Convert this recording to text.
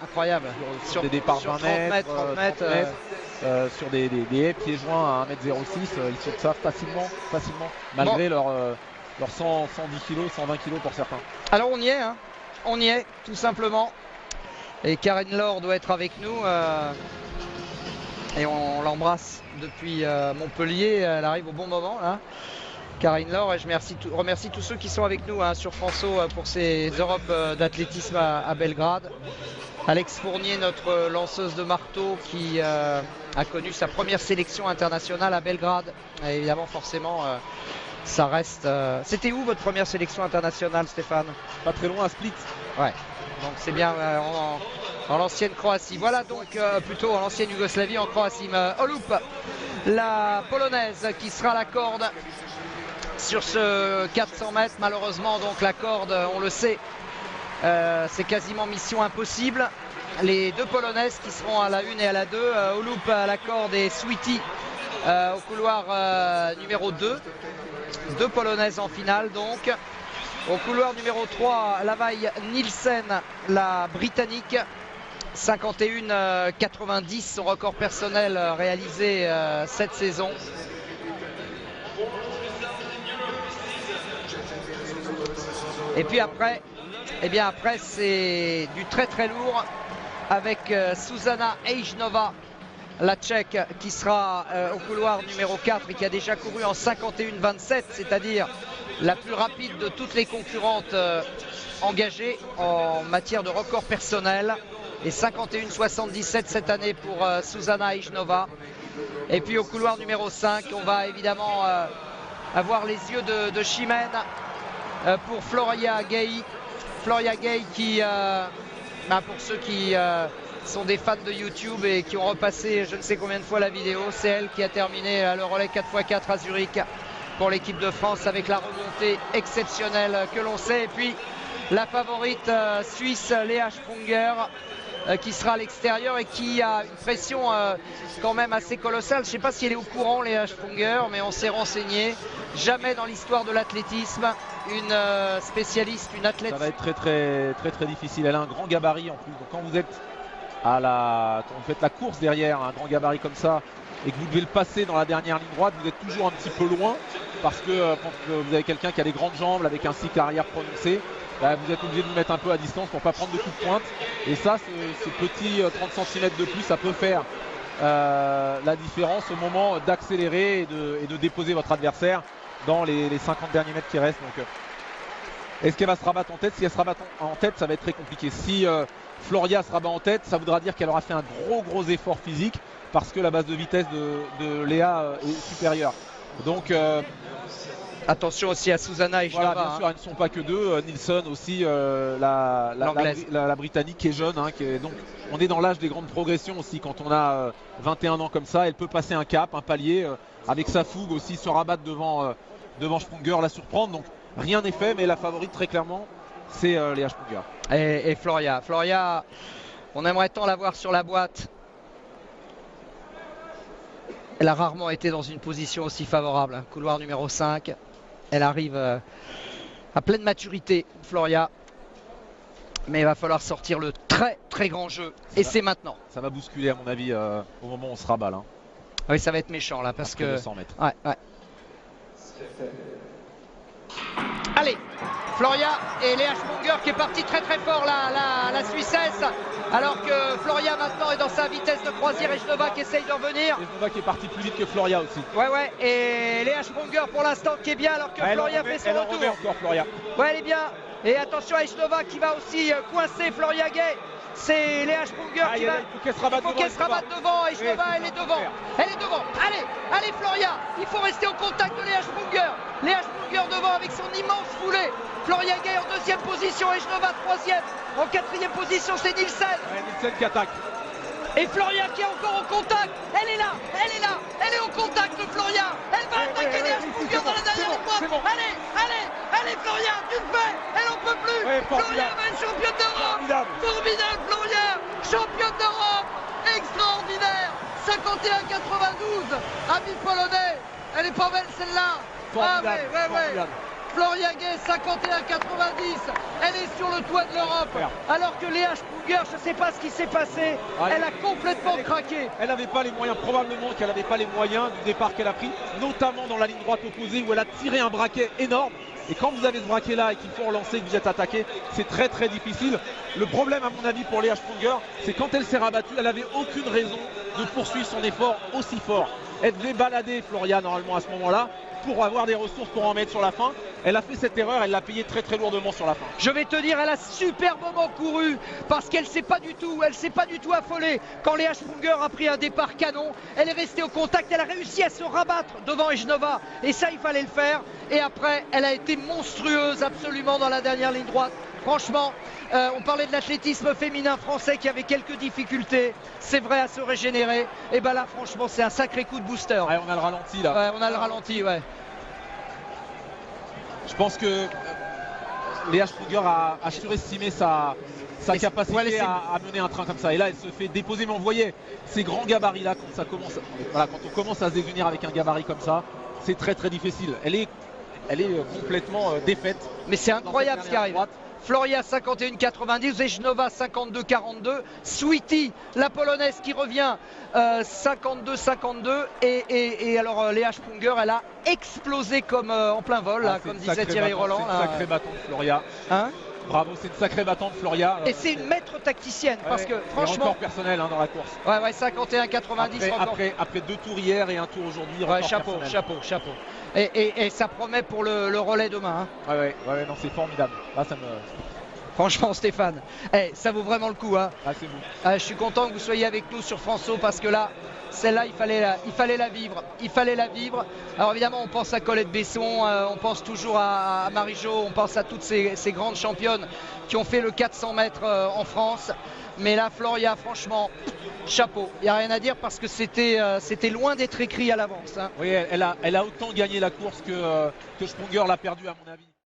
incroyable. Sur des départs 20 mètres, 30 mètres, sur des haies pieds joints à 1m06, ils sautent ça facilement, malgré leurs 110 kg, 120 kg pour certains. Alors on y est, hein. On y est, tout simplement. Et Karine Laure doit être avec nous. Et on l'embrasse depuis Montpellier. Elle arrive au bon moment, là. Karine Laure, et je remercie tous ceux qui sont avec nous sur François pour ces Europes d'athlétisme à Belgrade. Alex Fournier, notre lanceuse de marteau, qui a connu sa première sélection internationale à Belgrade. Et évidemment, forcément, ça reste... C'était où votre première sélection internationale, Stéphane? Pas très loin, à Split. Ouais, donc c'est bien en l'ancienne Croatie. Voilà donc plutôt en l'ancienne Yougoslavie, en Croatie. Olup, la polonaise qui sera à la corde sur ce 400 mètres. Malheureusement, donc la corde, on le sait, c'est quasiment mission impossible. Les deux polonaises qui seront à la 1 et à la 2, Olup à la corde et Sweetie au couloir numéro 2. Deux polonaises en finale donc. Au couloir numéro 3, Lavaille Nielsen, la britannique. 51,90, son record personnel réalisé cette saison. Et puis après, après c'est du très très lourd avec Zuzana Ejnova, la Tchèque, qui sera au couloir numéro 4 et qui a déjà couru en 51,27, c'est-à-dire la plus rapide de toutes les concurrentes engagées en matière de record personnel. Et 51,77 cette année pour Zuzana Ejnova. Et puis au couloir numéro 5, on va évidemment avoir les yeux de Chimène pour Floria Gay. Floria Gay qui, pour ceux qui sont des fans de YouTube et qui ont repassé je ne sais combien de fois la vidéo, c'est elle qui a terminé le relais 4x4 à Zurich pour l'équipe de France avec la remontée exceptionnelle que l'on sait. Et puis la favorite suisse Léa Sprunger qui sera à l'extérieur et qui a une pression quand même assez colossale. Je ne sais pas si elle est au courant, Léa Sprunger, mais on s'est renseigné. Jamais dans l'histoire de l'athlétisme une spécialiste, une athlète. Ça va être très difficile. Elle a un grand gabarit en plus. Donc quand vous êtes quand vous faites la course derrière un grand gabarit comme ça et que vous devez le passer dans la dernière ligne droite, vous êtes toujours un petit peu loin parce que quand vous avez quelqu'un qui a des grandes jambes avec un cycle arrière prononcé, vous êtes obligé de vous mettre un peu à distance pour ne pas prendre de coups de pointe. Et ça, ce petit 30 cm de plus, ça peut faire la différence au moment d'accélérer et de déposer votre adversaire dans les 50 derniers mètres qui restent. Donc, est-ce qu'elle va se rabattre en tête? Si elle se rabat en tête, ça va être très compliqué. Si Floria se rabat en tête, ça voudra dire qu'elle aura fait un gros effort physique parce que la base de vitesse de Léa est supérieure. Donc attention aussi à Zuzana et voilà, bien sûr, elles ne sont pas que deux. Nielsen aussi, la britannique qui est jeune. Donc on est dans l'âge des grandes progressions aussi. Quand on a 21 ans comme ça, elle peut passer un cap, un palier, avec sa fougue aussi, se rabattre devant Sprunger, la surprendre. Donc rien n'est fait, mais la favorite très clairement, c'est Léa Sprunger. Et Floria. Floria, on aimerait tant la voir sur la boîte. Elle a rarement été dans une position aussi favorable. Couloir numéro 5. Elle arrive à pleine maturité, Floria. Mais il va falloir sortir le très grand jeu. Et c'est maintenant. Ça va bousculer à mon avis au moment où on se rabat là. Oui, ça va être méchant là parce après que... 200 mètres. Ouais. Allez, Floria et Léa Sprunger qui est partie très fort la Suissesse. Alors que Floria maintenant est dans sa vitesse de croisière et Ejnova qui essaye de revenir. Ejnova qui est partie plus vite que Floria aussi. Ouais, et Léa Sprunger pour l'instant qui est bien alors que Floria fait son retour. Elle encore Floria. Ouais, elle est bien. Et attention à Ejnova qui va aussi coincer Floria Gay. C'est Léa Sprunger qui va... Il faut qu'elle se rabatte devant. Ejnova, elle est devant. Elle est devant. Allez Floria. Il faut rester au contact de Léa Sprunger. Léa Sprunger devant avec son immense foulée. Floria Gay en deuxième position. Ejnova troisième. En quatrième position, c'est Nielsen. Nielsen qui attaque. Et Floria qui est encore au contact. Elle est là. Elle est au contact de Floria. Elle va attaquer Léa Sprunger dans la dernière ligne droite. Allez Floria, tu le fais. Elle en peut plus. Floria va être championne d'Europe. Formidable Floria. Championne d'Europe. Extraordinaire. 51,92. Ami polonais. Elle est pas belle celle-là. Formidable. Floria Gay 51,90. Elle est sur le toit de l'Europe. Alors que Léa Sprunger, je ne sais pas ce qui s'est passé. Elle a complètement craqué. Elle n'avait pas les moyens, probablement qu'elle n'avait pas les moyens du départ qu'elle a pris, notamment dans la ligne droite opposée où elle a tiré un braquet énorme. Et quand vous avez ce braquet là et qu'il faut relancer, que vous êtes attaqué, c'est très très difficile. Le problème à mon avis pour Léa Sprunger, c'est quand elle s'est rabattue, elle n'avait aucune raison de poursuivre son effort aussi fort. Elle devait balader Floria normalement à ce moment-là pour avoir des ressources pour en mettre sur la fin. Elle a fait cette erreur, elle l'a payé très très lourdement sur la fin. Je vais te dire, elle a superbement couru parce qu'elle s'est pas du tout affolée. Quand Léa Sprunger a pris un départ canon, elle est restée au contact, elle a réussi à se rabattre devant Ejnova et ça il fallait le faire. Et après, elle a été monstrueuse absolument dans la dernière ligne droite. Franchement, on parlait de l'athlétisme féminin français qui avait quelques difficultés, c'est vrai, à se régénérer. Et ben là, franchement, c'est un sacré coup de booster. Ouais, on a le ralenti là. Ouais, on a le ralenti, ouais. Je pense que Léa Sprunger a surestimé sa capacité à mener un train comme ça. Et là, elle se fait déposer. Mais on voyait ces grands gabarits là, quand on commence à se désunir avec un gabarit comme ça, c'est très très difficile. Elle est complètement défaite. Mais c'est incroyable ce qui arrive. Floria 51,90, Ejnova 52,42, Sweetie, la polonaise qui revient 52,52 et alors Léa Sprunger, elle a explosé comme en plein vol, là, comme disait Thierry Roland. C'est une sacrée battante Floria. Hein? Bravo, c'est une sacrée battante Floria. Et c'est une maître tacticienne parce que franchement. Record personnel dans la course. Ouais, 51,90. Après 2 tours hier et un tour aujourd'hui. Ouais, chapeau. Et ça promet pour le relais demain. Hein. Ouais, non, c'est formidable. Là, ça me. Franchement, Stéphane, ça vaut vraiment le coup. Hein. Ah, c'est vous. Je suis content que vous soyez avec nous sur François parce que là, celle-là, il fallait la vivre. Il fallait la vivre. Alors évidemment, on pense à Colette Besson, on pense toujours à Marie-Jo, on pense à toutes ces grandes championnes qui ont fait le 400 mètres en France. Mais là, Floria, franchement, chapeau. Il n'y a rien à dire parce que c'était loin d'être écrit à l'avance. Hein. Oui, elle a autant gagné la course que Sprunger l'a perdu à mon avis.